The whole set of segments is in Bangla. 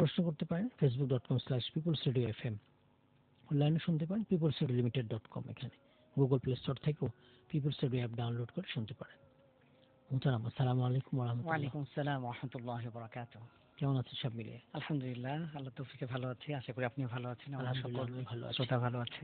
প্রশ্ন করতে পারেন facebook.com/peoplesradiofm। অনলাইনে শুনতে পারেন peoplesradiolimited.com। এখানে গুগল প্লে স্টোর থেকেও পিপলস রেডিও অ্যাপ ডাউনলোড করে শুনতে পারেন। মুহতারাম, আসসালামু আলাইকুম ওয়া রাহমাতুল্লাহ। ওয়ালাইকুম আসসালাম ওয়া রাহমাতুল্লাহি ওয়া বারাকাতুহু। কেমন আছেন সব মিলিয়ে? আলহামদুলিল্লাহ, আল্লাহ তৌফিকে ভালো আছি। আশা করি আপনিও ভালো আছেন। আমরা আলহামদুলিল্লাহ সকল আমি ভালো আছি। শ্রোতা ভালো আছে।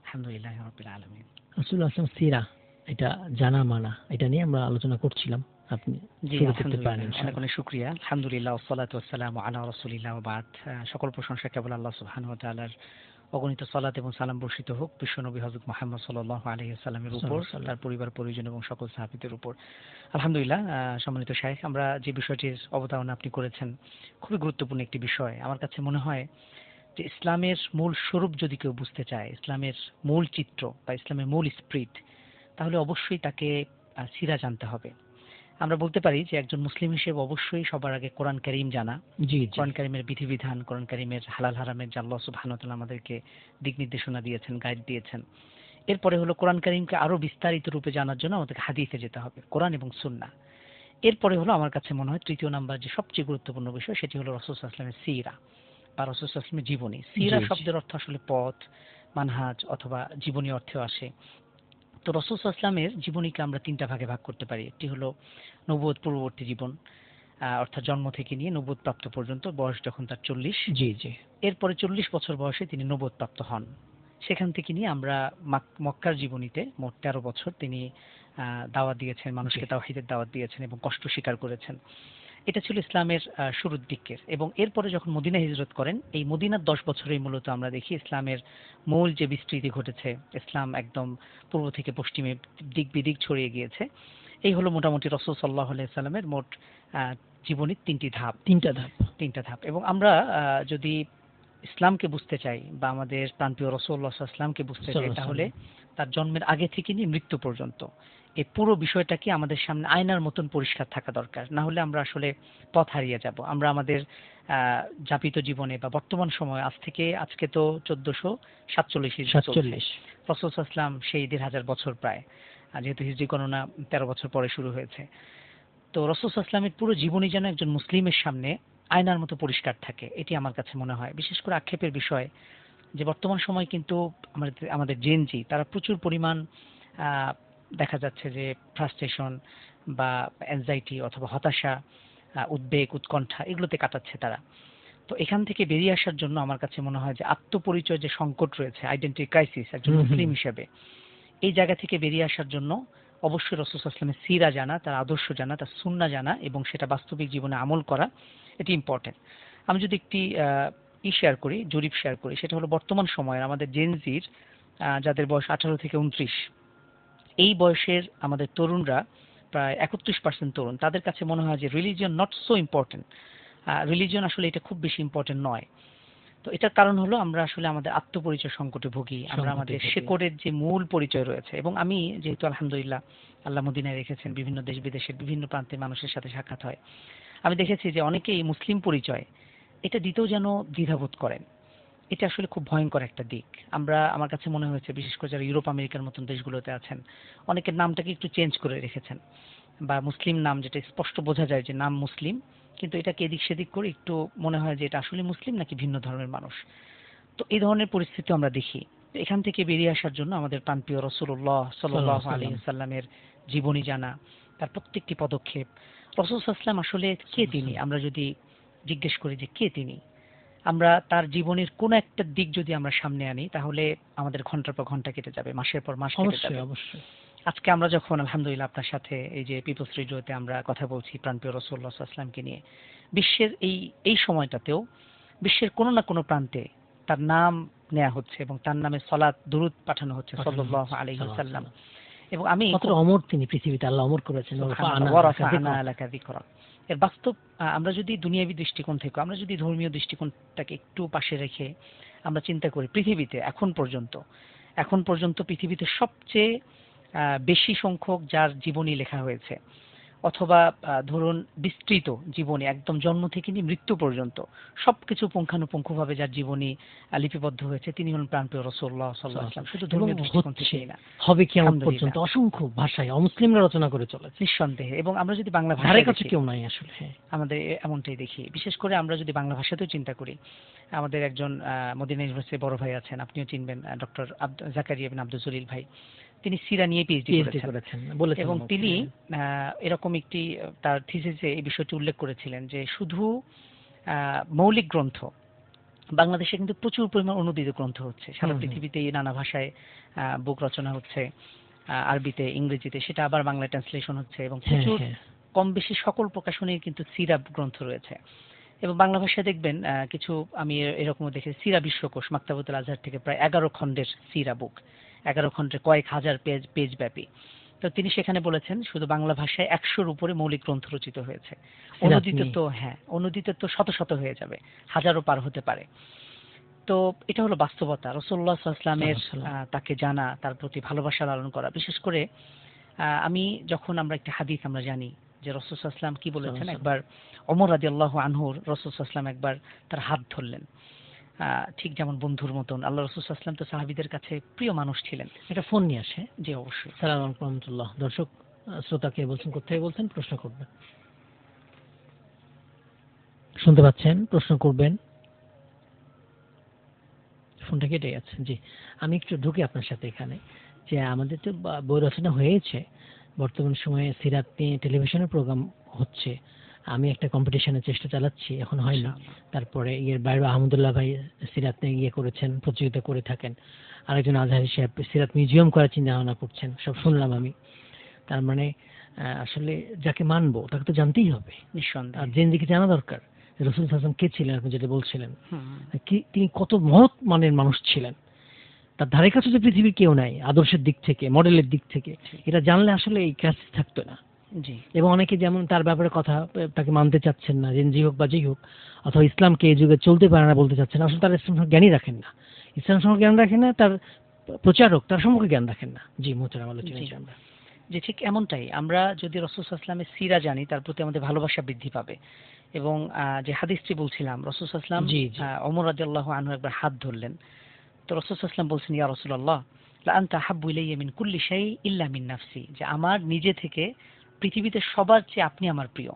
আলহামদুলিল্লাহ রাব্বিল আলামিন। রাসূলুল্লাহ সাল্লাল্লাহু আলাইহি ওয়াসাল্লাম সিরা, এটা জানা মানা, এটা নিয়ে আমরা আলোচনা করছিলাম। আপনি জি শুরু করতে পারেন আলহামদুলিল্লাহ, অনেক ইনশাআল্লাহ। অনেক শুকরিয়া। আলহামদুলিল্লাহ ওয়াসসালাতু ওয়াসসালামু আলা রাসূলিল্লাহ ওয়া বাদ। সকল প্রশংসা কেবল আল্লাহ সুবহানাহু ওয়া তাআলার। অগণিত সালাত এবং সালাম বর্ষিত হোক বিশ্বনবী হযরত মুহাম্মদ সাল্লাল্লাহু আলাইহি ওয়াসাল্লামের উপর, তার পরিবার পরিজন এবং সকল সাহাবীদের উপর। আলহামদুলিল্লাহ। সম্মানিত শাইখ, আমরা যে বিষয়টির অবতারণা আপনি করেছেন খুবই গুরুত্বপূর্ণ একটি বিষয়। আমার কাছে মনে হয় যে ইসলামের মূল স্বরূপ যদি কেউ বুঝতে চায়, ইসলামের মূল চিত্র বা ইসলামের মূল স্পিরিট, তাহলে অবশ্যই তাকে সিরা জানতে হবে। আমরা বলতে পারি যে একজন মুসলিম হিসেবে অবশ্যই সবার আগে কোরআন কারীম জানা, কোরআন কারীমের বিধিবিধান, কোরআন কারীমের হালাল হারামের যে আল্লাহ সুবহানাহু ওয়া তাআলা আমাদেরকে দিক নির্দেশনা দিয়েছেন, গাইড দিয়েছেন। এরপরে হলো কোরআন কারীমকে আরো বিস্তারিত রূপে জানার জন্য আমাদেরকে হাদিসে যেতে হবে, কোরআন এবং সুন্নাহ। এরপরে হলো আমার কাছে মনে হয় তৃতীয় নাম্বার যে সবচেয়ে গুরুত্বপূর্ণ বিষয়, সেটি হলো রাসূল সাল্লাল্লাহু আলাইহি ওয়াসাল্লামের সিরা বা রাসূল সাল্লাল্লাহু আলাইহি ওয়াসাল্লামের জীবনী। সিরা শব্দের অর্থ আসলে পথ, মানহাজ অথবা জীবনী অর্থেও আসে। তো রাসূল সাল্লাল্লাহু আলাইহি ওয়াসাল্লামের জীবনীকে আমরা তিনটা ভাগে ভাগ করতে পারি। একটি হলো নবুয়ত পূর্ববর্তী জীবন, অর্থাৎ জন্ম থেকে নিয়ে নবুয়ত প্রাপ্ত পর্যন্ত, বয়স যখন তার 40। এরপরে 40 বছর বয়সে তিনি নবুয়ত প্রাপ্ত হন। সেখান থেকে নিয়ে আমরা মক্কার জীবনীতে মোট 13 বছর তিনি দাওয়াত দিয়েছেন, মানুষকে তাওহীদের দাওয়াত দিয়েছেন এবং কষ্ট স্বীকার করেছেন। এটা ছিল ইসলামের শুরুর দিকের। এবং এরপরে যখন মদিনা হিজরত করেন, এই মদিনার 10 বছরেই মূলত আমরা দেখি ইসলামের মূল যে বিস্তৃতি ঘটেছে, ইসলাম একদম পূর্ব থেকে পশ্চিমে দিক বিদিক ছড়িয়ে গিয়েছে। এই হলো মোটামুটি রাসূল সাল্লাল্লাহু আলাইহি সাল্লামের মোট জীবনের তিনটা ধাপ। এবং আমরা যদি ইসলামকে বুঝতে চাই বা আমাদের প্রাণপ্রিয় রাসূলুল্লাহ সাল্লাল্লাহু আলাইহি ওয়াসাল্লামকে বুঝতে চাই, তাহলে তার জন্মের আগে থেকে নিয়ে মৃত্যু পর্যন্ত এই পুরো বিষয়টাকে আমাদের সামনে আয়নার মতন পরিষ্কার থাকা দরকার। না হলে আমরা আসলে পথ হারিয়ে যাব। আমরা আমাদের যাপিত জীবনে বা বর্তমান সময়ে আজকে তো 1447 রাসূল সাল্লাল্লাহু আলাইহি ওয়াসাল্লাম সেই 1500 বছর প্রায়, যেহেতু হিজরি গণনা 13 বছর পরে শুরু হয়েছে। তো রাসূল সাল্লাল্লাহু আলাইহি ওয়াসাল্লামের পুরো জীবনী যেন একজন মুসলিমের সামনে আয়নার মতো পরিষ্কার থাকে, এটি আমার কাছে মনে হয়। বিশেষ করে আক্ষেপের বিষয় যে বর্তমান সময় কিন্তু আমাদের জেনজি তারা প্রচুর পরিমাণ দেখা যাচ্ছে যে ফ্রাস্ট্রেশন বা অ্যাংজাইটি অথবা হতাশা, উদ্বেগ, উৎকণ্ঠা এগুলোতে কাটাচ্ছে তারা। তো এখান থেকে বেরিয়ে আসার জন্য আমার কাছে মনে হয় যে আত্মপরিচয় যে সংকট রয়েছে, আইডেন্টিটি ক্রাইসিস একজন মুসলিম হিসেবে, এই জায়গা থেকে বেরিয়ে আসার জন্য অবশ্যই রাসূল সাল্লাল্লাহু আলাইহি ওয়াসাল্লামের সিরা জানা, তার আদর্শ জানা, তার সুন্নাহ জানা এবং সেটা বাস্তবিক জীবনে আমল করা, এটি ইম্পর্টেন্ট। আমি যদি একটি জরিপ শেয়ার করি, সেটা হলো বর্তমান সময়ের আমাদের জেনজির যাদের বয়স 18 থেকে 29, এই বয়সের আমাদের তরুণরা প্রায় 31% তরুণ, তাদের কাছে মনে হয় যে religion not so important. Religion আসলে এটা খুব বেশি ইম্পর্টেন্ট নয়। তো এটার কারণ হলো আমরা আসলে আমাদের আত্মপরিচয় সংকটে ভুগি, আমরা আমাদের শেকড়ের যে মূল পরিচয় রয়েছে। এবং আমি যেহেতু আলহামদুলিল্লাহ আল্লাহ মদিনায় রেখেছেন, বিভিন্ন দেশ বিদেশের বিভিন্ন প্রান্তের মানুষের সাথে সাক্ষাৎ হয়, আমি দেখেছি যে অনেকেই মুসলিম পরিচয় এটা দিতেও যেন দ্বিধাবোধ করেন। এটা আসলে খুব ভয়ঙ্কর একটা দিক। আমার কাছে মনে হয়েছে বিশেষ করে যারা ইউরোপ আমেরিকার মতন দেশগুলোতে আছেন, অনেকের নামটাকে একটু চেঞ্জ করে রেখেছেন, বা মুসলিম নাম যেটা স্পষ্ট বোঝা যায় যে নাম মুসলিম, কিন্তু এটাকে এদিক সেদিক করে একটু মনে হয় যে এটা আসলে মুসলিম নাকি ভিন্ন ধর্মের মানুষ। তো এই ধরনের পরিস্থিতি আমরা দেখি। এখান থেকে বেরিয়ে আসার জন্য আমাদের প্রাণপ্রিয় রাসূলুল্লাহ সাল্লাল্লাহু আলাইহি ওয়াসাল্লামের জীবনী জানা, তার প্রত্যেকটি পদক্ষেপ। রাসূল সাল্লাল্লাহু আলাইহি ওয়াসাল্লাম আসলে কে তিনি, আমরা যদি জিজ্ঞেস করি যে কে তিনি, আমরা তার জীবনের কোন একটা দিক যদি আমরা সামনে আনি, তাহলে আমাদের ঘন্টার পর ঘন্টা কেটে যাবে, মাসের পর মাস কেটে যাবে। আজকে আমরা যখন আলহামদুলিল্লাহ আপনার সাথে এই যে পিপলস রেডিওতে আমরা কথা বলছি প্রাণপ্রিয় রাসূলুল্লাহ সাল্লাল্লাহু আলাইহি ওয়াসাল্লামকে নিয়ে, বিশ্বের এই সময়টাতেও বিশ্বের কোনো না কোনো প্রান্তে তার নাম নেওয়া হচ্ছে এবং তার নামে সালাত দুরূদ পাঠানো হচ্ছে সাল্লাল্লাহু আলাইহি ওয়াসাল্লাম। এবং আমি অমর, তিনি পৃথিবীতে আল্লাহ অমর করেছেন। এর বাস্তব আমরা যদি দুনিয়াবী দৃষ্টিকোণ থেকে, আমরা যদি ধর্মীয় দৃষ্টিকোণটাকে একটু পাশে রেখে আমরা চিন্তা করি, পৃথিবীতে এখন পর্যন্ত পৃথিবীতে সবচেয়ে বেশি সংখ্যক যার জীবনী লেখা হয়েছে, অথবা ধরুন বিস্তৃত জীবনী একদম জন্ম থেকে নিয়ে মৃত্যু পর্যন্ত সবকিছু পুঙ্খানুপুঙ্খভাবে যার জীবনী লিপিবদ্ধ হয়েছে তিনি হলেন প্রাণপ্রিয় রাসূলুল্লাহ সাল্লাল্লাহু আলাইহি ওয়াসাল্লাম। শুধু ধর্মীয় দৃষ্টিকোণ থেকেই না, হবে কিয়ামত পর্যন্ত অসংখ্য ভাষায় অমুসলিমরা রচনা করে চলেছে নিঃসন্দেহে। এবং আমরা যদি বাংলা ভাষায় কাছে কেউ নাই আসলে, আমাদের এমনটাই দেখি। বিশেষ করে আমরা যদি বাংলা ভাষাতেও চিন্তা করি, আমাদের একজন মদিনা ইউনিভার্সিটির বড় ভাই আছেন, আপনিও চিনবেন, ডক্টর জাকারিয়া বিন আব্দুল জলিল ভাই। তিনি তিনি নিয়ে পিএইচডি করেছেন এবং তিনি এরকম একটি তার থিসিসে এই বিষয়টি উল্লেখ করেছিলেন যে শুধু মৌলিক গ্রন্থ, বাংলাদেশে কিন্তু প্রচুর পরিমাণ অনুদিত গ্রন্থ হচ্ছে, সারা পৃথিবীতে নানা ভাষায় বুক রচনা হচ্ছে, আরবিতে, ইংরেজিতে, সেটা আবার বাংলা ট্রান্সলেশন হচ্ছে, এবং প্রচুর কম বেশি সকল প্রকাশনের কিন্তু সিরা গ্রন্থ রয়েছে। এবং বাংলা ভাষায় দেখবেন কিছু, আমি এরকমও দেখেছি, সিরা বিশ্বকোষ মাকতাবুতুল আজহার থেকে প্রায় 11 খণ্ডের সিরা বুক, 11 খণ্ডের কয়েক হাজার পেজ ব্যাপী। তো তিনি সেখানে বলেছেন শুধু বাংলা ভাষায় 100-র উপরে মৌলিক গ্রন্থ রচিত হয়েছে। অনুদিত তো শত শত হয়ে যাবে, হাজারও পার হতে পারে। তো এটা হলো বাস্তবতা। রাসূলুল্লাহ সাল্লাল্লাহু আলাইহি ওয়াসাল্লামের তাকে জানা, তার প্রতি ভালোবাসা লালন করা। বিশেষ করে আমি যখন আমরা একটা হাদিস আমরা জানি যে রাসূল সাল্লাল্লাহু আলাইহি ওয়াসাল্লাম কি বলেছেন, একবার ওমর রাদিয়াল্লাহু আনহুর রাসূল সাল্লাল্লাহু আলাইহি ওয়াসাল্লাম একবার তার হাত ধরলেন, ঠিক যেমন বন্ধুর মতন। আল্লাহ রাসূল সাল্লাল্লাহু আলাইহি ওয়াসাল্লাম তো সাহাবীদের কাছে প্রিয় মানুষ ছিলেন। এটা ফোন নিয়ে আসে, জি অবশ্যই। আসসালামু আলাইকুম ওয়া রাহমাতুল্লাহ। দর্শক শ্রোতাকে বলছেন, কোথায় বলছেন, প্রশ্ন করবেন, শুনতে পাচ্ছেন, প্রশ্ন করবেন, ফোনটা কেটে গেছে। জি, আমি একটু ঢুকি আপনার সাথে এখানে, যে আমাদের তো বই রচনা হয়েছে, বর্তমান সময়ে সিরাত নিয়ে টেলিভিশনের প্রোগ্রাম হচ্ছে, আমি একটা কম্পিটিশনের চেষ্টা চালাচ্ছি, এখন হয়নি। তারপরে এর বাইরে আহমদুল্লাহ ভাই সিরাত নিয়ে করেছেন, প্রতিযোগিতা করে থাকেন, আরেকজন আজহারি সাহেব সিরাত মিউজিয়াম করার চিন্তা ভাবনা করছেন, সব শুনলাম আমি। তার মানে আসলে যাকে মানবো তাকে তো জানতেই হবে, নিঃসন্দেহে, আর জেনজিকে জানা দরকার। রাসূল সাল্লাল্লাহু আলাইহি ওয়াসাল্লাম কে ছিলেন, আপনি যেটা বলছিলেন, তিনি কত মহৎ মানের মানুষ ছিলেন, তার ধারে কাছে যে পৃথিবীর কেউ নাই আদর্শের দিক থেকে, মডেলের দিক থেকে। এটা জানলে আসলে এই ক্রাইসিস থাকতো না। জি। এবং অনেকে যেমন তার ব্যাপারে কথা, তাকে মানতে চাচ্ছেন না, জেনজি হোক বা যেই হোক, অথবা ইসলামকে এই যুগে চলতে পারে না বলতে চাচ্ছেন, আসলে তারা ইসলাম জ্ঞানই রাখেন না, ইসলাম সম্পর্কে জ্ঞান রাখেন না, তার প্রচারক তার সম্পর্কে জ্ঞান রাখেন না। জি মোহতারাম, আলোচনা আমরা যে ঠিক এমনটাই। আমরা যদি রাসূল সাল্লাল্লাহু আলাইহি ওয়াসাল্লামের সিরা জানি, তার প্রতি আমাদের ভালোবাসা বৃদ্ধি পাবে। এবং যে হাদিসটি বলছিলাম, রাসূল সাল্লাল্লাহু আলাইহি ওয়াসাল্লাম ওমর রাদিয়াল্লাহু আনহু একবার হাত ধরলেন, তো রাসূল সাল্লাল্লাহু আলাইহি ওয়াসাল্লাম বলছেন, ইয়া রাসূলুল্লাহ লা আনতা হাব্বু ইলাইয়া মিন কুল্লি শাই ইল্লা মিন নাফসি, যে আমার নিজে থেকে পৃথিবীতে সবার চেয়ে আপনি আমার প্রিয়,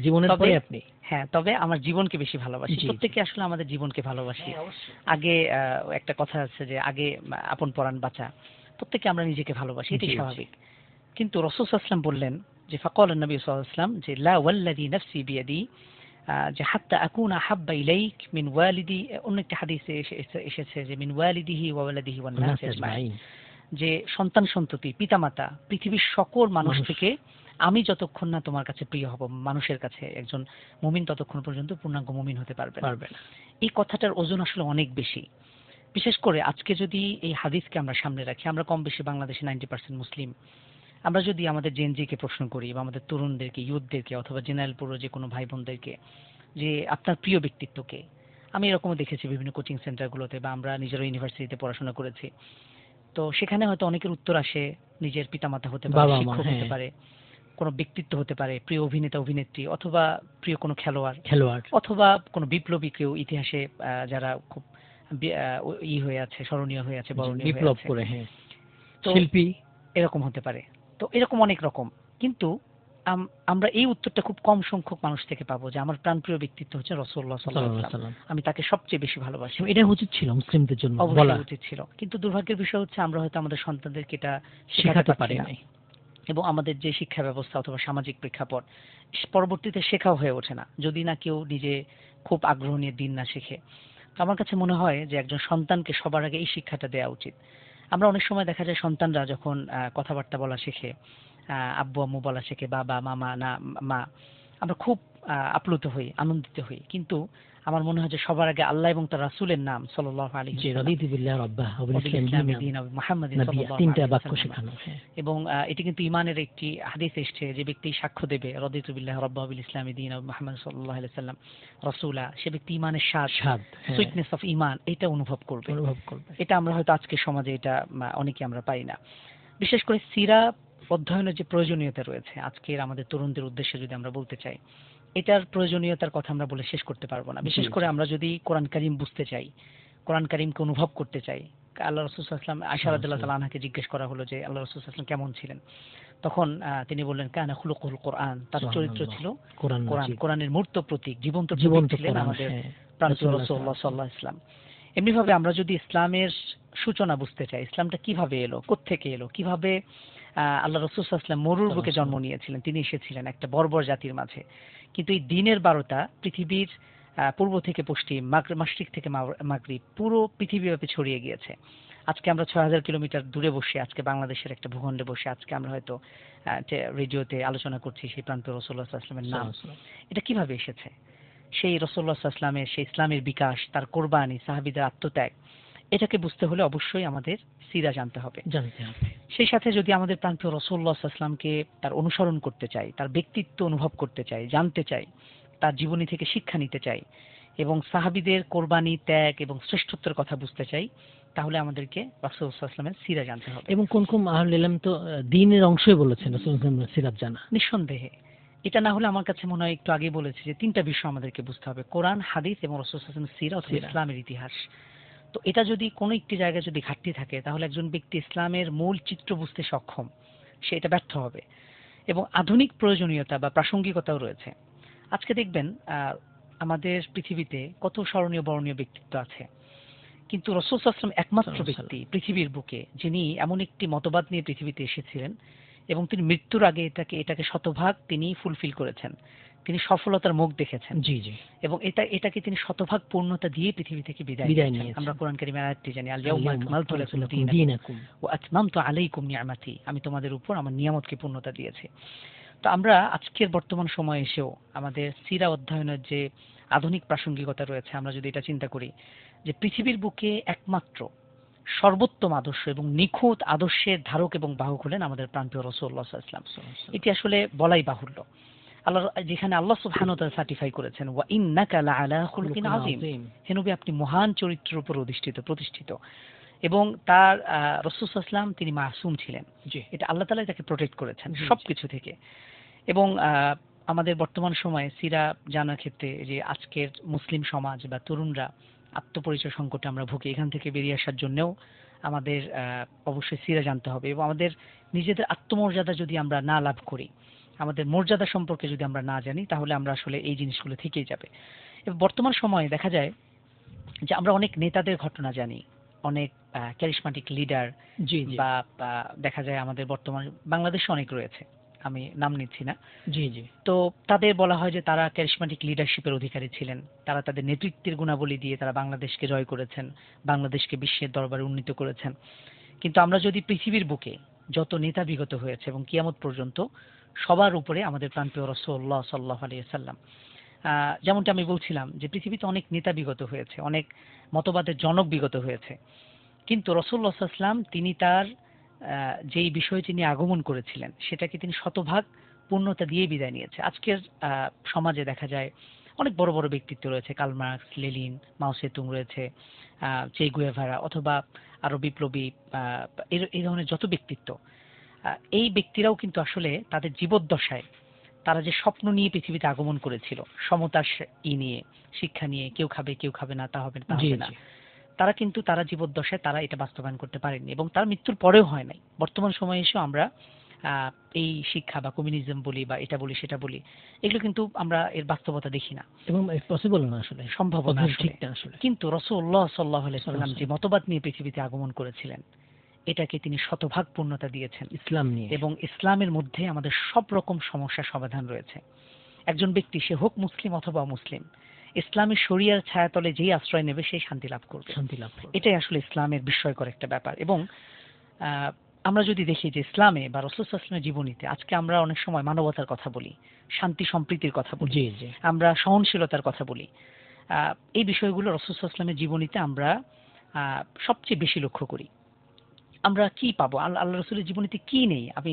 জীবনের পরে আপনি। হ্যাঁ, তবে আমার জীবনকে বেশি ভালোবাসি। প্রত্যেকে আসলে আমাদের জীবনকে ভালোবাসি। আগে একটা কথা আছে যে আগে আপন পরাণ বাঁচা, প্রত্যেকে আমরা নিজেকে ভালোবাসি, এটাই স্বাভাবিক। কিন্তু রাসূল সাল্লাল্লাহু আলাইহি ওয়াসাল্লাম বললেন যে ফাকাল নবী সাল্লাল্লাহু আলাইহি ওয়াসাল্লাম যে লা ওয়াল্লাযী নাফসি বিয়াদি, যে হাত্তা আকুনা হাব্বা ইলাইক মিন ওয়ালিদি। অন্য একটা হাদিসে এসেছে যে মিন ওয়ালিদিহি ওয়া ওয়ালাদিহি ওয়ান নাস আজমাইন, যে সন্তান সন্ততি পিতামাতা পৃথিবীর সকল মানুষ থেকে আমি যতক্ষণ না তোমার কাছে প্রিয় হব, মানুষের কাছে একজন মুমিন ততক্ষণ পর্যন্ত পূর্ণাঙ্গ মুমিন হতে পারবে না। এই কথাটার ওজন আসলে অনেক বেশি। বিশেষ করে আজকে যদি এই হাদিসকে আমরা সামনে রাখি, আমরা কম বেশি বাংলাদেশে 90% মুসলিম, আমরা যদি আমাদের জেনজিকে প্রশ্ন করি বা আমাদের তরুণদেরকে, ইউথদেরকে, অথবা জেনারেল পুরো যে কোনো ভাই বোনদেরকে যে আপনার প্রিয় ব্যক্তিত্বকে, আমি এরকমও দেখেছি বিভিন্ন কোচিং সেন্টারগুলোতে, বা আমরা নিজেরও ইউনিভার্সিটিতে পড়াশোনা করেছি, তো সেখানে হয়তো অনেকের উত্তর আসে নিজের পিতামাতা হতে পারে, শিক্ষক হতে পারে, কোনো ব্যক্তিত্ব হতে পারে, প্রিয় অভিনেতা অভিনেত্রী, অথবা প্রিয় কোনো খেলোয়াড়, অথবা কোনো বিপ্লবী কেউ ইতিহাসে যারা খুব হয়ে আছে, স্মরণীয় হয়ে আছে, বরণীয় বিপ্লব করে, শিল্পী, এরকম হতে পারে। তো এরকম অনেক রকম। কিন্তু আমরা এই উত্তরটা খুব কম সংখ্যক মানুষ থেকে পাবো যে আমার প্রাণপ্রিয় ব্যক্তিত্ব হচ্ছে রাসূলুল্লাহ সাল্লাল্লাহু আলাইহি ওয়াসাল্লাম, আমি তাকে সবচেয়ে বেশি ভালোবাসি। এটা উচিত ছিল মুসলিমদের জন্য, বলা উচিত ছিল। কিন্তু দুর্ভাগ্যের বিষয় হচ্ছে আমরা হয়তো আমাদের সন্তানদেরকে এটা শেখাতে পারি না, এবং আমাদের যে শিক্ষা ব্যবস্থা অথবা সামাজিক প্রেক্ষাপট পরবর্তীতে শেখাও হয়ে ওঠে না, যদি না কেউ নিজে খুব আগ্রহ নিয়ে দিন না শেখে। তো আমার কাছে মনে হয় যে একজন সন্তানকে সবার আগে এই শিক্ষাটা দেওয়া উচিত। আমরা অনেক সময় দেখা যায় সন্তানরা যখন কথাবার্তা বলা শেখে, আব্বু আম্মু বলা শেখে, বাবা মামা না মা, আমরা খুব আপ্লুত হই, আনন্দিত হই। কিন্তু আমার মনে হয় যে সবার আগে আল্লাহ এবং তার রাসূলের নাম সাল্লাল্লাহু আলাইহি ওয়াসাল্লাম, এবং এটি কিন্তু ঈমানের একটি হাদিস এসেছে যে ব্যক্তি সাক্ষ্য দেবে রাদিতু বিল্লাহি রাব্বা ওয়া বিল ইসলামি দীনা ওয়া মুহাম্মাদ সাল্লাল্লাহু আলাইহি ওয়াসাল্লাম রাসূলা, সে ব্যক্তি ঈমানের স্বাদ, সুইটনেস অফ ঈমান এটা অনুভব করবে। এটা আমরা হয়তো আজকের সমাজে এটা অনেকে আমরা পাই না। বিশেষ করে সিরা অধ্যয়নের যে প্রয়োজনীয়তা রয়েছে আজকের আমাদের তরুণদের উদ্দেশ্যে যদি আমরা বলতে চাই, এটার প্রয়োজনীয়তার কথা আমরা বলে শেষ করতে পারবো না। বিশেষ করে আমরা যদি কোরআন কারীম বুঝতে চাই, কোরআন কারীমকে অনুভব করতে চাই। আল্লাহ রাসূল সাল্লাল্লাহু আলাইহি ওয়াসাল্লাম আয়েশা রাদিয়াল্লাহু তাআলা আনহাকে জিজ্ঞেস করা হলো যে আল্লাহ রাসূল সাল্লাল্লাহু আলাইহি ওয়াসাল্লাম কেমন ছিলেন? তখন তিনি বললেন কানা খুলুকুল কোরআন, তার চরিত্র ছিল কোরআন। কোরআনের মূর্ত প্রতীক, জীবন্ত প্রতীক ছিলেন আমাদের প্রাণপ্রিয় রাসূলুল্লাহ সাল্লাল্লাহু আলাইহি ওয়াসাল্লাম। এমনিভাবে আমরা যদি ইসলামের সূচনা বুঝতে চাই, ইসলামটা কিভাবে এলো, কোত্থেকে এলো, কিভাবে আল্লাহ রাসূল সাল্লাল্লাহু আলাইহি ওয়াসাল্লাম মরুর বুকে জন্ম নিয়েছিলেন, তিনি এসেছিলেন একটা বর্বর জাতির মাঝে, কিন্তু এই দ্বীনের বারতা পৃথিবীর পূর্ব থেকে পশ্চিম, মাশরিক থেকে মাগরিব পুরো পৃথিবীব্যাপী ছড়িয়ে গিয়েছে। আজকে আমরা ৬,০০০ কিলোমিটার দূরে বসে, আজকে বাংলাদেশের একটা ভূখণ্ডে বসে আজকে আমরা হয়তো রেডিওতে আলোচনা করছি সেই প্রান্তীয় রাসূলুল্লাহ সাল্লাল্লাহু আলাইহি ওয়াসাল্লামের নাম। এটা কিভাবে এসেছে? সেই রাসূলুল্লাহ সাল্লাল্লাহু আলাইহি ওয়াসাল্লামের সেই ইসলামের বিকাশ, তার কোরবানি, সাহাবীদের আত্মত্যাগ, এটাকে বুঝতে হলে অবশ্যই আমাদের সিরা জানতে হবে। সেই সাথে যদি আমাদের প্রান্তীয় রাসূলুল্লাহ সাল্লাল্লাহু আলাইহি ওয়াসাল্লামকে তার অনুসরণ করতে চাই, তার ব্যক্তিত্ব অনুভব করতে চাই, জানতে চাই, তার জীবনী থেকে শিক্ষা নিতে চাই এবং সাহাবীদের কোরবানি, ত্যাগ এবং শ্রেষ্ঠত্বের কথা বুঝতে চাই, তাহলে আমাদেরকে রাসূল সাল্লাল্লাহু আলাইহি ওয়াসাল্লামের সিরা জানতে হবে। এবং কোন কোন আহলে ইলম তো দ্বীনের অংশই বলেছেন রাসূল সাল্লাল্লাহু আলাইহি ওয়াসাল্লামের সিরাত জানা। নিঃসন্দেহে এটা না হলে আমার কাছে মনে হয়, একটু আগে বলেছি যে তিনটা বিষয় আমাদেরকে বুঝতে হবে, কোরআন, হাদিস এবং রাসূল সাল্লাল্লাহু আলাইহি ওয়াসাল্লামের সিরা অথবা ইসলামের ইতিহাস। তো এটা যদি কোনো একটি জায়গায় যদি ঘাটতি থাকে, তাহলে একজন ব্যক্তি ইসলামের মূল চিত্র বুঝতে সক্ষম, সে এটা ব্যর্থ হবে। এবং আধুনিক প্রয়োজনীয়তা বা প্রাসঙ্গিকতাও রয়েছে। আজকে দেখবেন আমাদের পৃথিবীতে কত স্মরণীয় বরণীয় ব্যক্তিত্ব আছে, কিন্তু রাসূল সাল্লাল্লাহু আলাইহি ওয়াসাল্লাম একমাত্র ব্যক্তি পৃথিবীর বুকে যিনি এমন একটি মতবাদ নিয়ে পৃথিবীতে এসেছিলেন এবং তিনি মৃত্যুর আগে এটাকে শতভাগ তিনি ফুলফিল করেছেন, তিনি সফলতার মুখ দেখেছেন। জি জি। এবং এটাকে তিনি শতভাগ পূর্ণতা দিয়ে পৃথিবী থেকে বিদায় নিয়েছেন। আমরা কোরআন কারীমের আয়াতটি জানি, আল ইয়াউমা আকমালতু লাকুম দীনাকুম ওয়া আতমামতু আলাইকুম নি'মাতি, আমি তোমাদের উপর আমার নিয়ামতকে পূর্ণতা দিয়েছি। তো আমরা আজকের বর্তমান সময়ে এসেও আমাদের সিরা অধ্যয়নের যে আধুনিক প্রাসঙ্গিকতা রয়েছে, আমরা যদি এটা চিন্তা করি যে পৃথিবীর বুকে একমাত্র সর্বোত্তম আদর্শ এবং নিখুঁত আদর্শের ধারক এবং বাহক হলেন আমাদের প্রাণপ্রিয় রাসূলুল্লাহ সাল্লাল্লাহু আলাইহি ওয়াসাল্লাম। এটি আসলে বলাই বাহুল্য। যেখানে আল্লাহ সুবহানাহু ওয়া তাআলা সার্টিফাই করেছেন ওয়া ইন্নাকা লাআলা খুলুকিন আযীম, হে নবী আপনি মহান চরিত্রের উপর প্রতিষ্ঠিত। এবং তার রাসূল সাল্লাল্লাহু আলাইহি ওয়াসাল্লাম তিনি মাসুম ছিলেন, এটা আল্লাহ তাআলাই তাকে প্রোটেক্ট করেছেন সবকিছু থেকে। এবং আমাদের বর্তমান সময়ে সিরা জানার ক্ষেত্রে যে আজকের মুসলিম সমাজ বা তরুণরা আত্মপরিচয় সংকটে আমরা ভুগি, এখান থেকে বেরিয়ে আসার জন্যও আমাদের অবশ্যই সিরা জানতে হবে। এবং আমাদের নিজেদের আত্মমর্যাদা যদি আমরা না লাভ করি, আমাদের মর্যাদা সম্পর্কে যদি আমরা না জানি, তাহলে আমরা আসলে এই জিনিসগুলো থেকেই যাবে। এবং বর্তমান সময়ে দেখা যায় যে আমরা অনেক নেতাদের ঘটনা জানি, অনেক ক্যারিশমাটিক লিডার, বা দেখা যায় আমাদের বর্তমান বাংলাদেশে অনেক রয়েছে, আমি নাম নিচ্ছি না। জি জি। তো তাদের বলা হয় যে তারা ক্যারিশমাটিক লিডারশিপের অধিকারী ছিলেন, তারা তাদের নেতৃত্বের গুণাবলী দিয়ে তারা বাংলাদেশকে জয় করেছেন, বাংলাদেশকে বিশ্বের দরবারে উন্নীত করেছেন। কিন্তু আমরা যদি পৃথিবীর বুকে যত নেতা বিগত হয়েছে এবং কিয়ামত পর্যন্ত সবার উপরে আমাদের প্রাণপ্রিয় রাসূলুল্লাহ সাল্লাল্লাহু আলাইহি ওয়াসাল্লাম, যেমনটা আমি বলছিলাম যে পৃথিবীতে অনেক নেতা বিগত হয়েছে, অনেক মতবাদের জনক বিগত হয়েছে, কিন্তু রাসূলুল্লাহ সাল্লাল্লাহু আলাইহি ওয়াসাল্লাম তিনি তার যেই বিষয়টি নিয়ে আগমন করেছিলেন সেটাকে তিনি শতভাগ পূর্ণতা দিয়ে বিদায় নিয়েছে। আজকের সমাজে দেখা যায় অনেক বড় বড় ব্যক্তিত্ব রয়েছে, কার্ল মার্কস, লেনিন, মাও সেতুং রয়েছে, চে গুয়েভারা, অথবা আরো বিপ্লবী এই ধরনের যত ব্যক্তিত্ব, এই ব্যক্তিরাও কিন্তু আসলে তাদের জীবদ্দশায় তারা যে স্বপ্ন নিয়ে পৃথিবীতে আগমন করেছিল, সমতার নিয়ে, শিক্ষা নিয়ে, কেউ খাবে কেউ খাবে না, তা হবে না, তারা কিন্তু তারা জীবদ্দশায় তারা এটা বাস্তবায়ন করতে পারেনি এবং তার মৃত্যুর পরেও হয় নাই। বর্তমান সময়ে এসেও আমরা এই শিক্ষা বা কমিউনিজম বলি বা এটা বলি সেটা বলি, এগুলো কিন্তু আমরা এর বাস্তবতা দেখি না এবং পসিবল না, আসলে সম্ভব না, ঠিক না আসলে। কিন্তু রাসূলুল্লাহ সাল্লাল্লাহু আলাইহি ওয়াসাল্লাম যে মতবাদ নিয়ে পৃথিবীতে আগমন করেছিলেন, এটাকে তিনি শতভাগ পূর্ণতা দিয়েছেন ইসলাম নিয়ে, এবং ইসলামের মধ্যে আমাদের সব রকম সমস্যার সমাধান রয়েছে। একজন ব্যক্তি, সে হোক মুসলিম অথবা অমুসলিম, ইসলামী শরিয়ার ছায়াতলে যেই আশ্রয় নেবে সেই শান্তি লাভ করবে। এটাই আসলে ইসলামের বিস্ময়কর একটা ব্যাপার। এবং আমরা যদি দেখি যে ইসলামে বা রাসূল সাল্লাল্লাহু আলাইহি ওয়াসাল্লামের জীবনীতে আজকে আমরা অনেক সময় মানবতার কথা বলি, শান্তি সম্প্রীতির কথা বলি, আমরা সহনশীলতার কথা বলি, এই বিষয়গুলো রাসূল সাল্লাল্লাহু আলাইহি ওয়াসাল্লামের জীবনীতে আমরা সবচেয়ে বেশি লক্ষ্য করি। আমরা কি পাবো? আল্লাহ রাসূলের জীবনীতে কি নেই? আপনি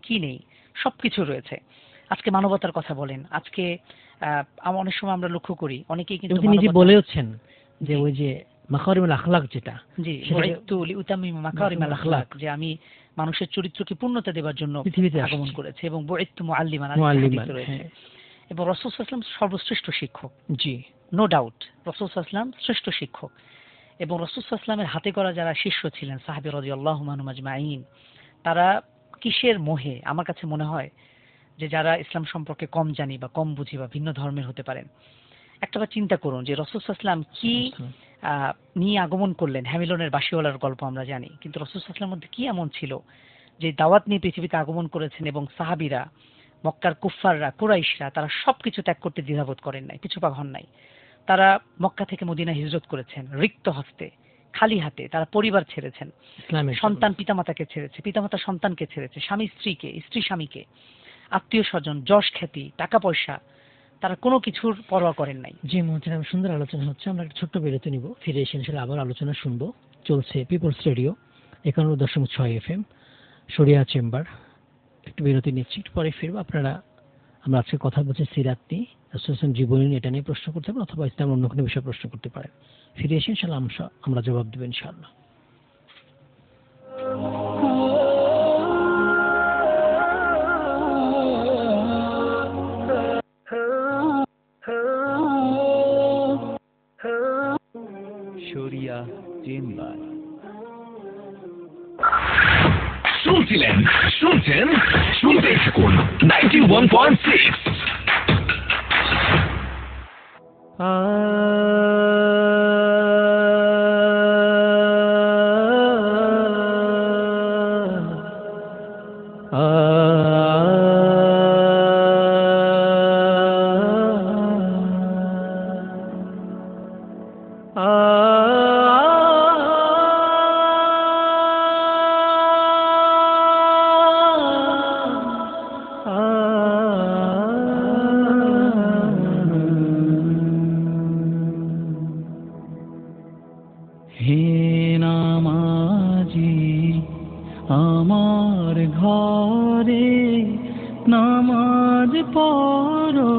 কি নেই? সবকিছু রয়েছে। আজকে মানবতার কথা বলেন, আজকে অনেক সময় আমরা লক্ষ্য করি অনেকেই কিন্তু নিজে বলেওছেন যে ওই যে মাকারিমুল আখলাক যেটা, জি, বুইতু লিউতাম্মিমা মাকারিমাল আখলাক, যে আমি মানুষের চরিত্রকে পূর্ণতা দেওয়ার জন্য পৃথিবীতে আগমন করেছি, এবং বুইতু মুআল্লিমান রয়েছে। এবং রাসূল সাল্লাল্লাহু আলাইহি ওয়াসাল্লাম সর্বশ্রেষ্ঠ শিক্ষক, জি, নো ডাউট রাসূল সাল্লাল্লাহু আলাইহি ওয়াসাল্লাম শ্রেষ্ঠ শিক্ষক। এবং রাসূল সাল্লাল্লাহু আলাইহি ওয়াসাল্লামের হাতে করা যারা শিষ্য ছিলেন সাহাবী রাদিয়াল্লাহু আনহুম আজমাইন, তারা কিসের মোহে, আমার কাছে মনে হয় যে যারা ইসলাম সম্পর্কে কম জানি বা কম বুঝি বা ভিন্ন ধর্মের হতে পারেন, একটাবার চিন্তা করুন যে রাসূল সাল্লাল্লাহু আলাইহি ওয়াসাল্লাম কি নিয়ে আগমন করলেন। হ্যামিলনের বাঁশিওয়ালার গল্প আমরা জানি, কিন্তু রাসূল সাল্লাল্লাহু আলাইহি ওয়াসাল্লামের মধ্যে কি এমন ছিল যে দাওয়াত নিয়ে পৃথিবীতে আগমন করেছেন, এবং সাহাবীরা, মক্কার কুফফাররা, কুরাইশরা, তারা সবকিছু ত্যাগ করতে দ্বিধাবোধ করেন নাই, পিছুপা হন নাই। তারা মক্কা থেকে মদিনা হিজরত করেছেন রিক্ত হস্তে, খালি হাতে। তারা পরিবার ছেড়েছেন, সন্তান পিতামাতাকে ছেড়েছে, পিতামাতা সন্তানকে ছেড়েছে, স্বামী স্ত্রীকে, স্ত্রী স্বামীকে, আত্মীয় স্বজন, যশ খ্যাতি, টাকা পয়সা, তারা কোনো কিছুর পরোয়া করেন নাই। জি মোহতারাম, সুন্দর আলোচনা হচ্ছে। আমরা একটা ছোট্ট বিরতি নিব, ফিরে এসে ইনশাআল্লাহ আবার আলোচনা শুনবো। চলছে পিপলস রেডিও 91.6 FM শরিয়া চেম্বার। একটু বিরতি নিচ্ছি, একটু পরে ফিরবো। আমরা আজকে কথা বলছি সিরাত নিয়ে, রাসূল জীবনী নিয়ে, এটা নিয়ে প্রশ্ন করতে পারেন, অথবা ইসলাম অন্য কোনো বিষয়ে প্রশ্ন করতে পারেন। ফিরে এসে ইনশাআল্লাহ আমরা জবাব দেব ইনশাআল্লাহ। শরিয়া চেম্বার। শুনতেই থাকুন 91.6। আমার ঘরে নামাজ পড়ো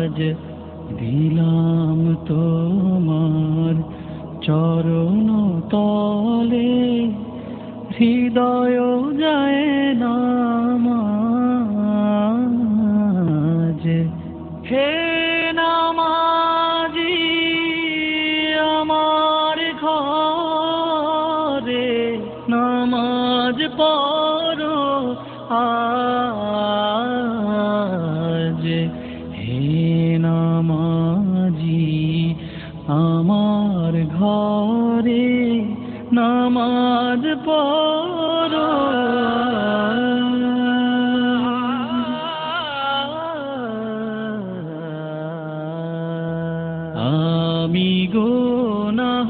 আজ, দিলাম তোমার চরণ তলে হৃদয় যায় নামাজ। হে নামাজি আমার ঘরে নামাজ পড়ো আজ, হে নামাজি আমার ঘরে নামাজ পড়ো। আমি গুনাহগার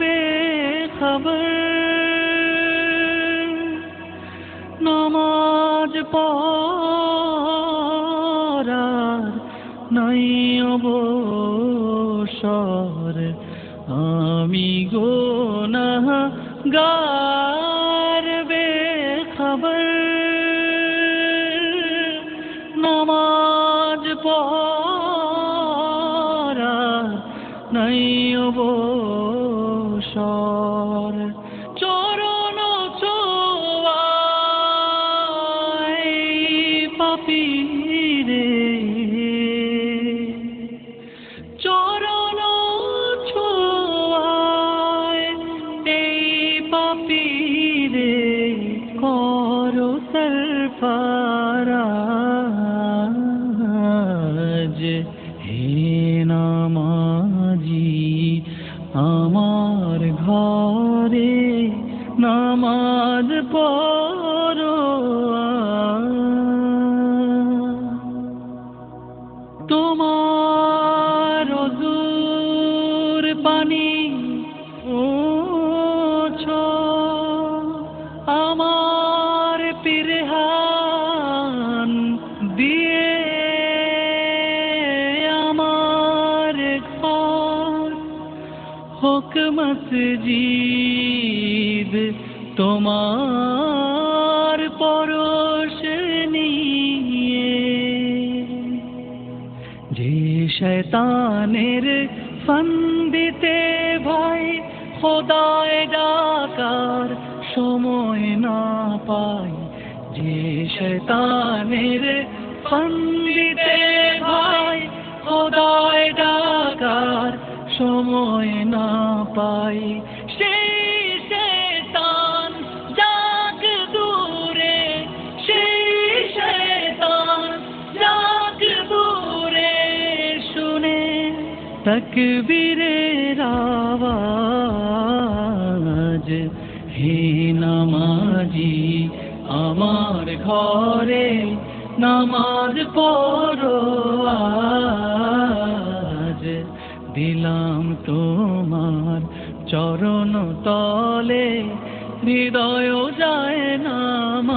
বেখবর, নামাজ পড়ার নাই অবসর। আমি গুনাহগার বেখবর, নামাজ পড়ার নাই অবসর। চরণ ছোঁয়ায় পাপীরে, চরণ ছোঁয়ায় এই পাপীরে করো সরফরাজ। হে নামাজি আমার ঘরে নামাজ পড়ো। তোমার ওযুর পানি মুছো আমার পিরহান দিয়ে, আমার ঘর হোক মসজিদ তোমার পরশ নিয়ে। যে শয়তানের ফন্দিতে ভাই খোদায় ডাকার সময় না পাই, যে শয়তানের ফন্দিতে ভাই খোদায় ডাকার সময় না পাই, সেই শয়তান যাক দূরে, সেই শয়তান যাক দূরে, শুনে তাকবীরের আওয়াজ, হে নামাজি আমার ঘরে নামাজ পড়ো আজ, দিলাম তোমার চরণ তলে হৃদয় যায় নামাজ,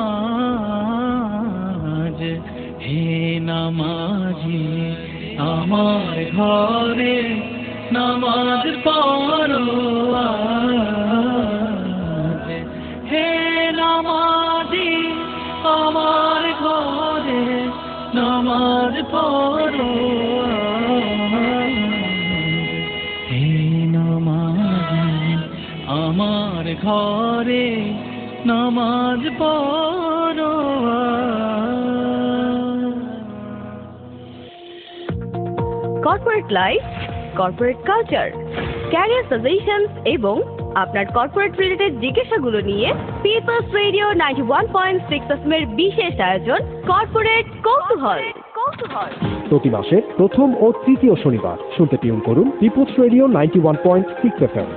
হে নামাজি আমার ঘরে নামাজ পড়ো আজ, হে নামাজি আমার ঘরে নামাজ পড়ো আজ, হে নামাজি আমার ঘরে নামাজ পড়ো আজ। Corporate life, corporate culture, career suggestions এবং আপনার কর্পোরেট রিলেটেড জিজ্ঞাসাগুলো নিয়ে পিপলস রেডিও 91.6 এফএম এর বিশেষ আয়োজন কর্পোরেট কৌতূহল। প্রতি মাসের প্রথম ও তৃতীয় শনিবার শুনতে টিউন করুন people's radio 91.6 FM।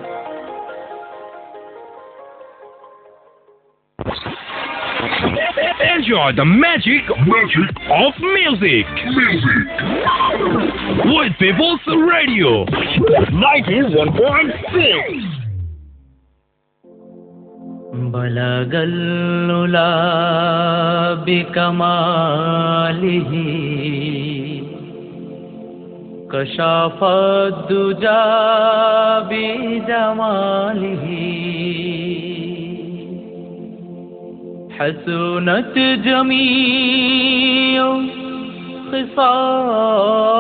Enjoy the magic of music. With People's Radio 91.6. بلغ العلا بكماله كشف الدجى بجماله حسنت جميع خصاله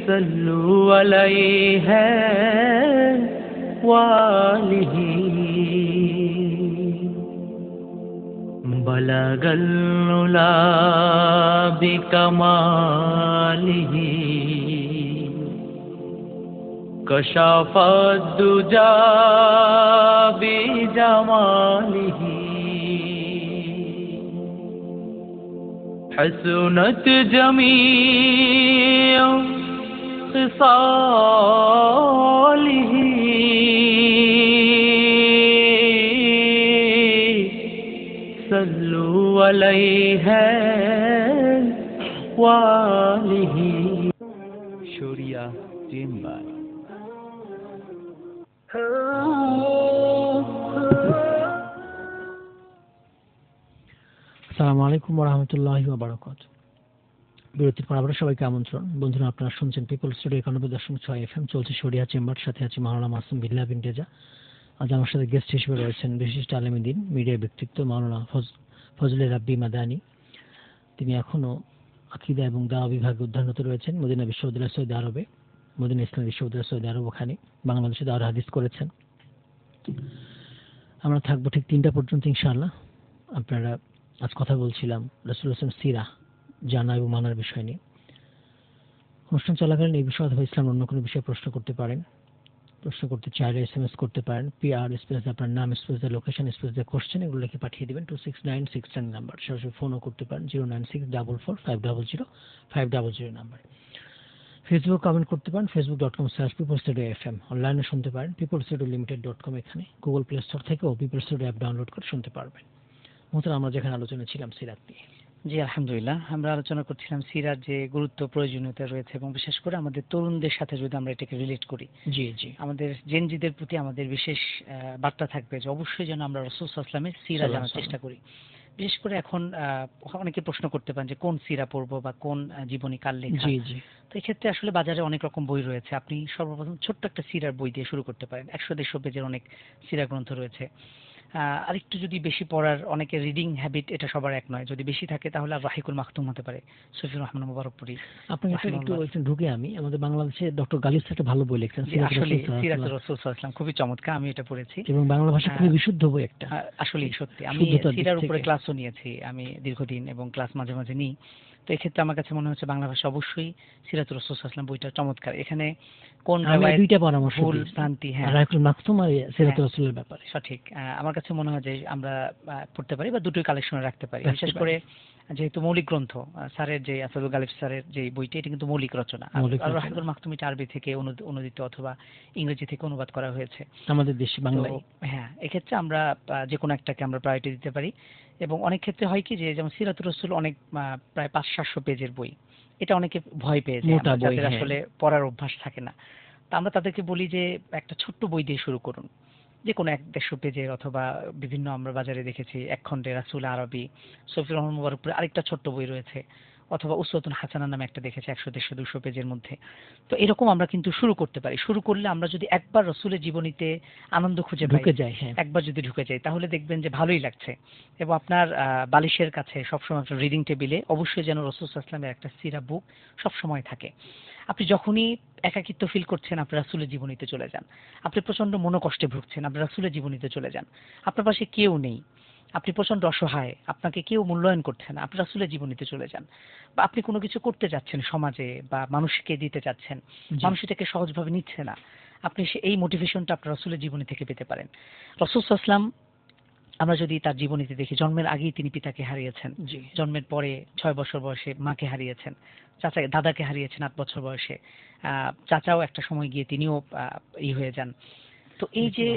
صلوا عليه وآله بلغ العلا بكماله كشف الدجى بجماله حسنت جميع خصاله صلوا عليه وآله Sharia chamber. আসসালামু আলাইকুম ওয়া রাহমাতুল্লাহি ওয়া বারাকাতুহু। বিরতির পর আবার সবাইকে আমন্ত্রণ। বন্ধুরা, আপনারা শুনছেন পিপলস রেডিও 91.6 এফএম। চলছে শরিয়া চেম্বার, সাথে আছে মাওলানা মাসুম বিল্লাহ বিন রেজা। আজ আমার সাথে গেস্ট হিসেবে রয়েছেন বিশিষ্ট আলেম দ্বীন, মিডিয়া ব্যক্তিত্ব মাওলানা ফজলে রাব্বি মাদানী। তিনি এখনও আকীদা এবং দাওয়া বিভাগে অধ্যয়নরত রয়েছেন মদিনা বিশ্ববিদ্যালয় সৌদি আরবে, মদিনা ইসলামী বিশ্ববিদ্যালয় সৌদি আরব, ওখানে বাংলাদেশে দাওয়ার হাদিস করেছেন। আমরা থাকবো ঠিক 3টা পর্যন্ত ইনশাআল্লাহ। আপনারা আজ কথা বলছিলাম রাসূলুল্লাহ সাল্লাল্লাহু আলাইহি ওয়াসাল্লাম সিরা জানা এবং মানার বিষয় নিয়ে। অনুষ্ঠান চলাকালীন এই বিষয়ে অথবা ইসলাম অন্য কোনো বিষয়ে প্রশ্ন করতে পারেন। প্রশ্ন করতে চাইলে SMS করতে পারেন। PR স্পেস আপনার নাম স্পেস লোকেশন স্পেস কোশ্চেন এগুলো লিখে পাঠিয়ে দেবেন 269610 নাম্বার। সরাসরি ফোনও করতে পারেন 096444500 নাম্বার। ফেসবুক কমেন্ট করতে পারেন facebook.com/peoplesradio.fm। অনলাইনে শুনতে পারেন peoplesradiolimited.com। এখানে গুগল প্লে স্টোর থেকেও পিপলস রেডিও অ্যাপ ডাউনলোড করে শুনতে পারবেন। মোহতারাম, আমরা যেখানে আলোচনা ছিলাম সিরাত নিয়ে। জি আলহামদুলিল্লাহ, আমরা আলোচনা করছিলাম সিরার যে গুরুত্ব প্রয়োজনীয়তা রয়েছে এবং বিশেষ করে আমাদের তরুণদের সাথে যদি আমরা এটাকে রিলেট করি, জি জি, আমাদের জেনজিদের প্রতি আমাদের বিশেষ বার্তা থাকবে যে অবশ্যই যেন আমরা রাসূল সাল্লাল্লাহু আলাইহি ওয়াসাল্লামের সিরা জানার চেষ্টা করি। বিশেষ করে এখন অনেকে প্রশ্ন করতে পারেন যে কোন সিরা পড়বো বা কোন জীবনী কার লেখা। জি জি, তো এই ক্ষেত্রে আসলে বাজারে অনেক রকম বই রয়েছে। আপনি সর্বপ্রথম ছোট্ট একটা সিরার বই দিয়ে শুরু করতে পারেন। 100-150 পেজের অনেক সিরা গ্রন্থ রয়েছে। আরেকটু যদি বেশি পড়ার, অনেকের রিডিং হ্যাবিট এটা সবার এক নয়, যদি বেশি থাকে তাহলে আর রাহিকুল মাখতুম হতে পারে, সফিউর রহমান মুবারকপুরি। আপনাকে একটু ঢুকে আমি আমাদের বাংলাদেশে ডক্টর গালিব স্যার একটা ভালো বই লিখছেন আসলে সিরাতুর রাসূল সাল্লাল্লাহু আলাইহি ওয়াসাল্লাম, খুবই চমৎকার, আমি এটা পড়েছি এবং বাংলা ভাষা খুবই বিশুদ্ধ বই একটা। আসলে সত্যি, আমি সিরার উপরে ক্লাসও নিয়েছি আমি দীর্ঘদিন, এবং ক্লাস মাঝে মাঝে নিই। তো এক্ষেত্রে আমার কাছে মনে হচ্ছে বাংলা ভাষা অবশ্যই সিরাতুর রাসূল সাল্লাল্লাহু আলাইহি ওয়াসাল্লাম বইটা চমৎকার। এখানে কোন দুইটা পরামর্শ ভুল ভ্রান্তি, রাহিকুল মাখতুম আর সিরাতুর রাসূলের ব্যাপারে সঠিক, আমার কাছে মনে হয় যে আমরা পড়তে পারি বা দুটোই কালেকশনে রাখতে পারি। বিশেষ করে যেহেতু মৌলিক গ্রন্থ, স্যারের যে আসাদুল গালিব স্যারের যে বইটি, এটা কিন্তু মৌলিক রচনা। আর রাহিকুল মাখতুম এটা আরবি থেকে অনুদিত অথবা ইংরেজি থেকে অনুবাদ করা হয়েছে আমাদের দেশে বাংলায়। হ্যাঁ, এক্ষেত্রে আমরা যে কোনো একটাকে আমরা প্রায়োরিটি দিতে পারি। এবং অনেক ক্ষেত্রে হয় কি যে, যেমন সিরাতুর রাসূল অনেক প্রায় 500-700 পেজের বই, এটা অনেকে ভয় পেয়ে যায়, যাদের আসলে পড়ার অভ্যাস থাকে না। তা আমরা তাদেরকে বলি যে একটা ছোট্ট বই দিয়ে শুরু করুন, যে কোনো 100-150 পেজের, অথবা বিভিন্ন আমরা বাজারে দেখেছি 1 খণ্ডে রাসূল আরবি, সফিউর রহমান মুবারকপুরি আরেকটা ছোট্ট বই রয়েছে, অথবা উসওয়াতুন হাসানা নামে একটা দেখেছি 100-150-200 পেজের মধ্যে। তো এরকম আমরা কিন্তু শুরু করতে পারি। শুরু করলে আমরা যদি একবার রাসূলের জীবনীতে আনন্দ খুঁজে পাই, একবার যদি ঢুকে যাই, তাহলে দেখবেন যে ভালোই লাগছে। এবং আপনার বালিশের কাছে সবসময়, আপনার রিডিং টেবিলে অবশ্যই যেন রাসূল সাল্লাল্লাহু আলাইহি ওয়াসাল্লামের একটা সিরা বুক সবসময় থাকে। আপনি যখনই একাকিত্ব ফিল করছেন, আপনি রাসূলের জীবনীতে চলে যান। আপনি প্রচন্ড মনোকষ্টে ভুগছেন, আপনি রাসূলের জীবনীতে চলে যান। আপনার পাশে কেউ নেই, আপনি প্রচন্ড অসহায়, আপনাকে কেউ মূল্যায়ন করছে না, আপনি রাসূলের জীবনীতে চলে যান। বা আপনি কোনো কিছু করতে যাচ্ছেন সমাজে, বা মানুষকে দিতে চাচ্ছেন, মানুষ এটাকে সহজভাবে নিচ্ছে না, আপনি এই মোটিভেশনটা আপনার রাসূলের জীবনী থেকে পেতে পারেন। রাসূল সাল্লাল্লাহু আলাইহি ওয়াসাল্লাম, আমরা যদি তার জীবনীতে দেখি, জন্মের আগেই তিনি পিতাকে হারিয়েছেন, জন্মের পরে 6 বছর বয়সে মাকে হারিয়েছেন, দাদাকে হারিয়েছেন 8 বছর বয়সে, চাচাও একটা সময় গিয়ে তিনিও হয়ে যান। তো এই যে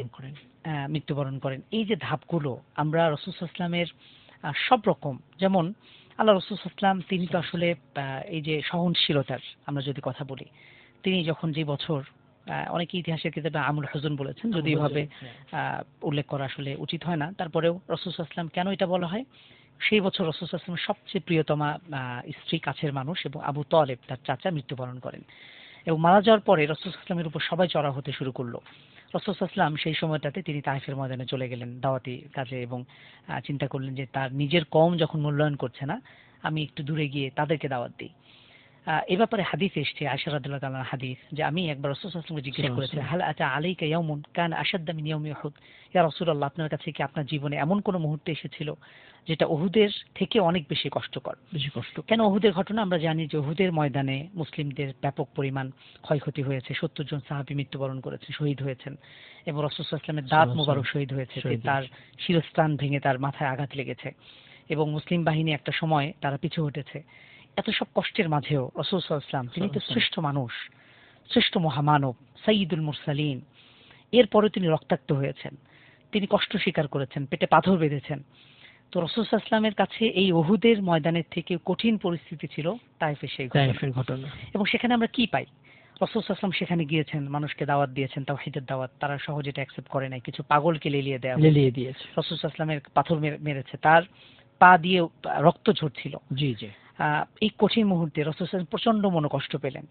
মৃত্যুবরণ করেন, এই যে ধাপগুলো আমরা রাসূল সাল্লাল্লাহু আলাইহি ওয়াসাল্লামের সব রকম, যেমন আল্লাহ রাসূল সাল্লাল্লাহু আলাইহি ওয়াসাল্লাম, তিনি তো আসলে এই যে সহনশীলতার আমরা যদি কথা বলি, তিনি যখন যে বছর, অনেকে ইতিহাসের কিতাবে আমুল হুজুন বলেছেন, যদি এভাবে উল্লেখ করা আসলে উচিত হয় না, তারপরেও রাসূল সাল্লাল্লাহু আলাইহি ওয়াসাল্লাম কেন এটা বলা হয়, সেই বছর রাসূল সাল্লাল্লাহু আলাইহি ওয়াসাল্লামের সবচেয়ে প্রিয়তমা স্ত্রী, কাছের মানুষ এবং আবু তালেব তার চাচা মৃত্যুবরণ করেন। এবং মারা যাওয়ার পরে রাসূল সাল্লাল্লাহু আলাইহি ওয়াসাল্লামের উপর সবাই চড়া হতে শুরু করলো। রাসূল সাল্লাল্লাহু আলাইহি ওয়াসাল্লাম সেই সময়টাতে তিনি তায়েফের ময়দানে চলে গেলেন দাওয়াতি কাজে, এবং চিন্তা করলেন যে তার নিজের কওম যখন মূল্যায়ন করছে না, আমি একটু দূরে গিয়ে তাদেরকে দাওয়াত দিই। এ ব্যাপারে হাদিস এসেছে, আয়েশা রাদিয়াল্লাহু তাআলার হাদিস, যে আমি একবার রাসূল সাল্লাল্লাহু আলাইহি ওয়াসাল্লামকে জিজ্ঞেস করেছিলাম, হাল আতা আলাইকা ইয়াউমুন কানা আশাদ্দা মিন ইয়াউমি উহুদ, ইয়া রাসূলুল্লাহ, আপনার কাছে কি আপনার জীবনে এমন কোনো মুহূর্ত এসেছিল যেটা উহুদের থেকে অনেক বেশি কষ্টকর? কেন? উহুদের ঘটনা আমরা জানি যে উহুদের ময়দানে মুসলিমদের ব্যাপক পরিমাণ ক্ষয়ক্ষতি হয়েছে, 70 জন সাহাবী মৃত্যুবরণ করেছেন, শহীদ হয়েছেন, এবং রাসূল সাল্লাল্লাহু আলাইহি ওয়াসাল্লামের দাঁত মোবারক শহীদ হয়েছে, তার শিরস্ত্রাণ ভেঙে তার মাথায় আঘাত লেগেছে, এবং মুসলিম বাহিনী একটা সময় তারা পিছু হটেছে। এত সব কষ্টের মাঝেও রাসূল সাল্লাল্লাহু আলাইহি ওয়াসাল্লাম, তিনি তো শ্রেষ্ঠ মানুষ, শ্রেষ্ঠ মহামানব, সাইয়্যিদুল মুরসালিন, এরপরে তিনি রক্তাক্ত হয়েছেন, তিনি কষ্ট স্বীকার করেছেন, পেটে পাথর বেঁধেছেন। তো রাসূল সাল্লাল্লাহু আলাইহি ওয়াসাল্লামের কাছে এই উহুদের ময়দানের থেকে কঠিন পরিস্থিতি ছিল তায়েফের সেই ঘটনা। এবং সেখানে আমরা কি পাই? রাসূল সাল্লাল্লাহু আলাইহি ওয়াসাল্লাম সেখানে গিয়েছেন, মানুষকে দাওয়াত দিয়েছেন, তাওহীদের দাওয়াত, তারা সহজে এটা অ্যাকসেপ্ট করে নাই, কিছু পাগলকে লেলিয়ে দিয়েছে। রাসূল সাল্লাল্লাহু আলাইহি ওয়াসাল্লামের পাথর মেরেছে, তার পা দিয়ে রক্ত ঝরছিল। এই কঠিন মুহূর্তে রাসূল সাল্লাল্লাহু আলাইহি ওয়াসাল্লাম প্রচন্ড মনোকষ্ট পেলেন,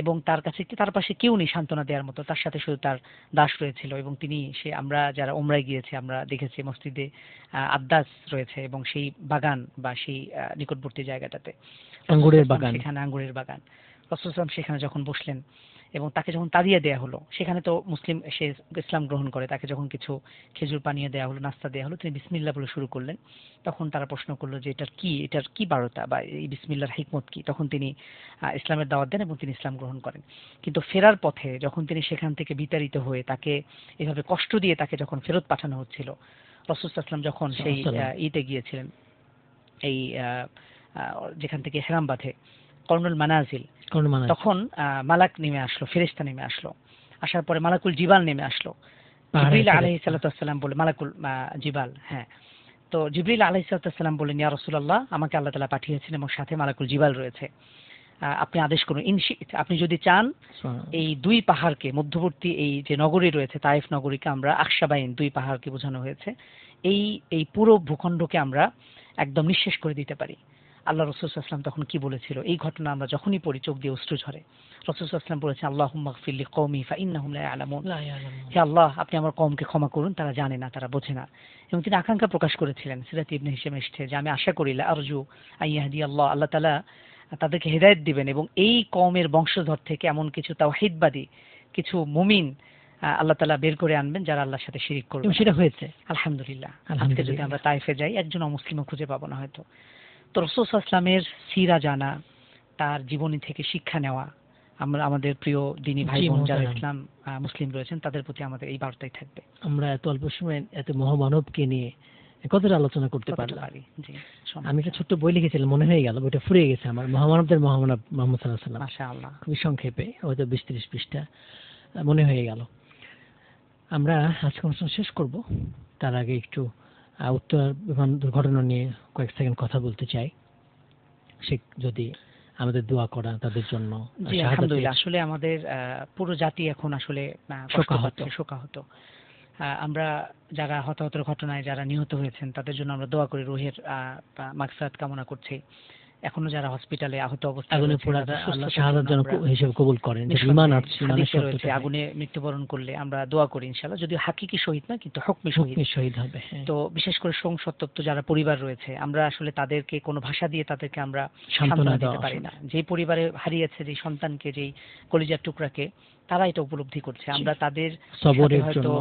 এবং তার পাশে কেউ নেই সান্ত্বনা দেওয়ার মতো, তার সাথে শুধু তার দাস রয়েছিল। এবং আমরা যারা উমরায় গিয়েছি আমরা দেখেছি মসজিদে আদ্দাস রয়েছে, এবং সেই বাগান বা সেই নিকটবর্তী জায়গাটাতে আঙ্গুরের বাগান, সেখানে আঙ্গুরের বাগান, রাসূল সাল্লাল্লাহু আলাইহি ওয়াসাল্লাম সেখানে যখন বসলেন এবং তাকে যখন তাড়িয়ে দেয়া হলো, সেখানে তো সে ইসলাম গ্রহণ করে, তাকে যখন কিছু খেজুর পানীয় দেয়া হলো, নাস্তা দেয়া হলো, তিনি বিসমিল্লাহ বলে শুরু করলেন। তখন তারা প্রশ্ন করলো যে এটার কি বার্তা, বা এই বিসমিল্লাহর হিকমত কি? তখন তিনি ইসলামের দাওয়াত দেন এবং তিনি ইসলাম গ্রহণ করেন। কিন্তু ফেরার পথে যখন তিনি সেখান থেকে বিতাড়িত হয়ে, তাকে এভাবে কষ্ট দিয়ে তাকে যখন ফেরত পাঠানো হচ্ছিল, রাসূল সাল্লাল্লাহু আলাইহি ওয়াসাল্লাম যখন সেই ঈদে গিয়েছিলেন, এই যেখান থেকে ইহরাম বাঁধে, কর্নুল মানাজিল, তখন মালাক নেমে আসলো, ফেরেশতা নেমে আসলো, আসার পরে মালাকুল জিবাল নেমে আসলো, জিবরিল আলাইহিস সালাম বলে, মালাকুল জিবাল, হ্যাঁ। তো জিবরিল আলাইহিস সালাম বললেন, ইয়া রাসূলুল্লাহ, আমাকে আল্লাহ তাআলা পাঠিয়েছেন এবং সাথে মালাকুল জিবাল রয়েছে, আপনি আদেশ করুন, আপনি যদি চান এই দুই পাহাড়কে, মধ্যবর্তী এই যে নগরী রয়েছে তায়েফ নগরীকে আমরা আকশাবাইন, দুই পাহাড়কে বোঝানো হয়েছে, এই পুরো ভূখণ্ডকে আমরা একদম নিঃশেষ করে দিতে পারি। আল্লাহ রাসূল সাল্লাল্লাহু আলাইহি ওয়াসাল্লাম তখন কি বলেছিল, এই ঘটনা আমরা যখনই পড়ি চোখ দিয়ে অশ্রু ঝরে। রাসূল সাল্লাল্লাহু আলাইহি ওয়াসাল্লাম বলেছেন, আল্লাহুম্মা গফির লিকওমি ফাইন্নাহুম লা ইয়ালামুন, হে আল্লাহ আপনি আমার কওমকে ক্ষমা করুন, তারা জানে না, তারা বোঝে না। এবং তিনি আকাঙ্ক্ষা প্রকাশ করেছিলেন, সিরাত ইবনে হিশাম এসেছে যে আমি আশা করি লা আরজু আইয়াহদি আল্লাহ তাআলা তাদেরকে হেদায়েত দিবেন এবং এই কওমের বংশধর থেকে এমন কিছু তাওহীদবাদী, কিছু মুমিন আল্লাহ তাআলা বের করে আনবেন যারা আল্লাহর সাথে শিরিক করবে। এবং সেটা হয়েছে আলহামদুলিল্লাহ। আজকে যদি আমরা তাইফে যাই একজন অমুসলিমও খুঁজে পাবো না হয়তো। তো রাসূল সাল্লাল্লাহু আলাইহি ওয়াসাল্লামের সিরা জানা, তার জীবনী থেকে শিক্ষা নেওয়া, আমরা আমাদের প্রিয় দ্বীনি ভাই বোন যারা ইসলাম মুসলিম রয়েছেন তাদের প্রতি আমাদের এই বার্তাই থাকবে। আমরা এত অল্প সময়ে এত মহামানবকে নিয়ে কতটা আলোচনা করতে পারলাম। আমি একটা ছোট্ট বই লিখেছিলাম, মনে হয়ে গেল, বইটা ফুরিয়ে গেছে আমার, মহামানবদের মহামানব মুহাম্মদ সাল্লাল্লাহু আলাইহি ওয়াসাল্লাম। মাশাআল্লাহ, খুবই সংক্ষেপে হয়তো 20-30 পৃষ্ঠা মনে হয়ে গেল। আমরা আজকে অনুষ্ঠান শেষ করব, তার আগে একটু উত্তর বিমান দুর্ঘটনা নিয়ে কয়েক সেকেন্ড কথা বলতে চাই। সে যদি আমাদের দোয়া করা তাদের জন্য। জি আলহামদুলিল্লাহ, আসলে আমাদের পুরো জাতি এখন আসলে শোকাহত। আমরা যারা হতাহতের ঘটনায় যারা নিহত হয়েছেন তাদের জন্য আমরা দোয়া করি, রুহের মাগফিরাত কামনা করছি। এখনো যারা হসপিটালে আহত অবস্থায় আগুনে পোড়াটা আল্লাহ শাহাদাত যেন হিসেবে কবুল করেন, যে ঈমান আছে, ঈমানের সত্যতা আগুনে মৃত্যুবরণ করলে আমরা দোয়া করি ইনশাআল্লাহ, যদিও হাকিকি শহীদ না কিন্তু হুকমি শহীদ হবে। তো বিশেষ করে সংসত্ত্ব যারা পরিবার রয়েছে, আমরা আসলে তাদেরকে কোনো ভাষা দিয়ে তাদেরকে আমরা সান্ত্বনা দিতে পারি না। যে পরিবারে হারিয়েছে যে সন্তানকে, যেই কলিজার টুকরাকে, তারা এটা উপলব্ধি করছে। আমরা তাদের সবরের হয়তো জন্য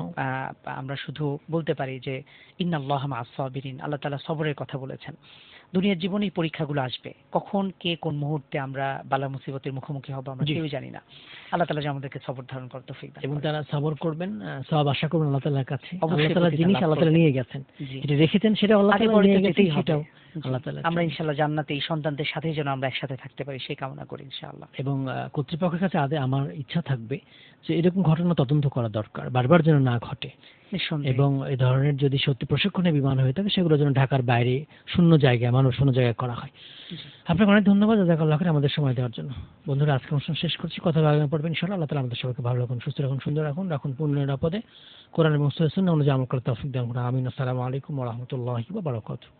আমরা শুধু বলতে পারি যে ইন্নাল্লাহা মা'আস সাবিরিন, আল্লাহ তাআলা সবরের কথা বলেছেন। দুনিয়ার জীবনে পরীক্ষাগুলো আসবে, কখন কে কোন মুহূর্তে আমরা বালা মুসিবতের মুখোমুখি হব আমরা কেউই জানি না। আল্লাহ তাআলা যেন আমাদেরকে সবর ধারণ করতে তৌফিক দান এবং তারা সবর করবেন, সওয়াব আশা করবেন আল্লাহ তাআলার কাছে। আল্লাহ তাআলা জিনিস আল্লাহ তাআলা নিয়ে গেছেন, এটা রেখেছেন, সেটা আল্লাহ তাআলা নিয়ে গেছেন, সেটাও আল্লাহ তাআলা। আমরা ইনশাআল্লাহ জান্নাতে এই সন্তানদের সাথে যেন আমরা একসাথে থাকতে পারি সেই কামনা করি ইনশাআল্লাহ। এবং কর্তৃপক্ষের কাছে আমার ইচ্ছা থাকবে যে এরকম ঘটনা তদন্ত করা দরকার, বারবার যেন না ঘটে। এবং এই ধরনের যদি সত্যি প্রশিক্ষণে বিমান হয়ে থাকে সেগুলো যেন ঢাকার বাইরে শূন্য জায়গায়, মানুষ শূন্য জায়গায় করা হয়। আপনাকে অনেক ধন্যবাদ জাযাকাল্লাহ খাইর আমাদের সময় দেওয়ার জন্য। বন্ধুরা, আজকে অনুষ্ঠান শেষ করছি, কথা আগামী পড়বেন ইনশাআল্লাহ। আল্লাহ তাআলা আমাদের সবাইকে ভালো রাখুন, সুস্থ রাখুন, সুন্দর রাখুন পূর্ণ নিরাপদে কোরআন এবং সুন্নাহ অনুযায়ী আমল করার তৌফিক দান করুন। আমিন। আসসালামু আলাইকুম ওয়া রাহমাতুল্লাহি ওয়া বারাকাতুহু।